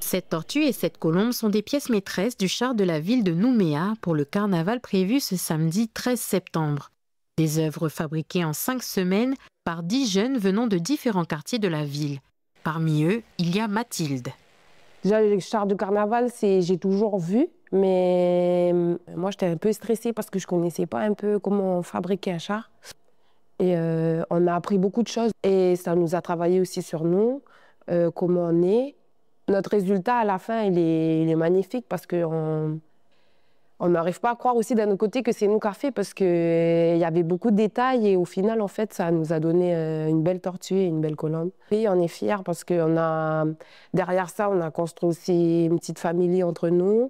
Cette tortue et cette colombe sont des pièces maîtresses du char de la ville de Nouméa pour le carnaval prévu ce samedi 13 septembre. Des œuvres fabriquées en 5 semaines par 10 jeunes venant de différents quartiers de la ville. Parmi eux, il y a Mathilde. Déjà, les chars de carnaval, j'ai toujours vu, mais moi, j'étais un peu stressée parce que je ne connaissais pas un peu comment fabriquer un char. Et on a appris beaucoup de choses et ça nous a travaillé aussi sur nous, comment on est. Notre résultat, à la fin, il est magnifique parce qu'on n'arrive pas à croire aussi d'un autre côté que c'est nous qui avons fait parce qu'il y avait beaucoup de détails et au final, en fait, ça nous a donné une belle tortue et une belle colombe. Et on est fiers parce que derrière ça, on a construit aussi une petite famille entre nous,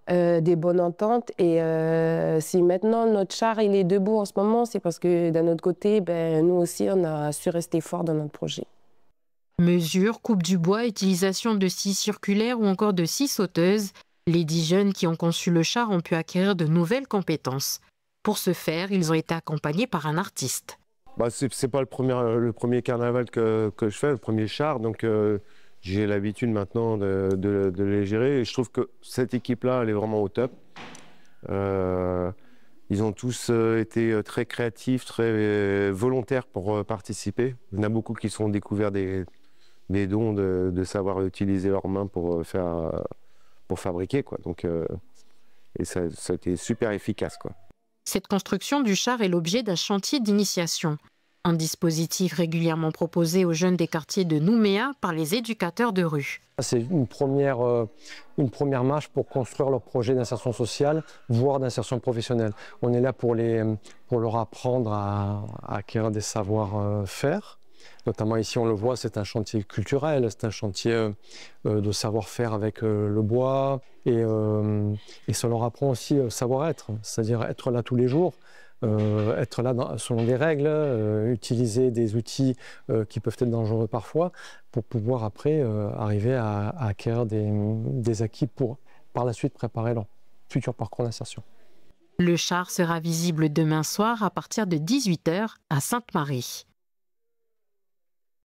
des bonnes ententes. Et si maintenant notre char il est debout en ce moment, c'est parce que d'un autre côté, nous aussi, on a su rester fort dans notre projet. Mesure, coupe du bois, utilisation de scies circulaires ou encore de scies sauteuses, les 10 jeunes qui ont conçu le char ont pu acquérir de nouvelles compétences. Pour ce faire, ils ont été accompagnés par un artiste. C'est pas le premier carnaval que je fais, le premier char, donc j'ai l'habitude maintenant de les gérer. Et je trouve que cette équipe-là, elle est vraiment au top. Ils ont tous été très créatifs, très volontaires pour participer. Il y en a beaucoup qui se sont découverts des dons de savoir utiliser leurs mains pour fabriquer, quoi. Donc, et ça a été super efficace, quoi. Cette construction du char est l'objet d'un chantier d'initiation, un dispositif régulièrement proposé aux jeunes des quartiers de Nouméa par les éducateurs de rue. C'est une première marche pour construire leur projet d'insertion sociale, voire d'insertion professionnelle. On est là pour leur apprendre à acquérir des savoir-faire. Notamment ici, on le voit, c'est un chantier culturel, c'est un chantier de savoir-faire avec le bois. Et ça leur apprend aussi savoir-être, c'est-à-dire être là tous les jours, être là selon des règles, utiliser des outils qui peuvent être dangereux parfois, pour pouvoir après arriver à acquérir des acquis pour par la suite préparer leur futur parcours d'insertion. Le char sera visible demain soir à partir de 18 h à Sainte-Marie.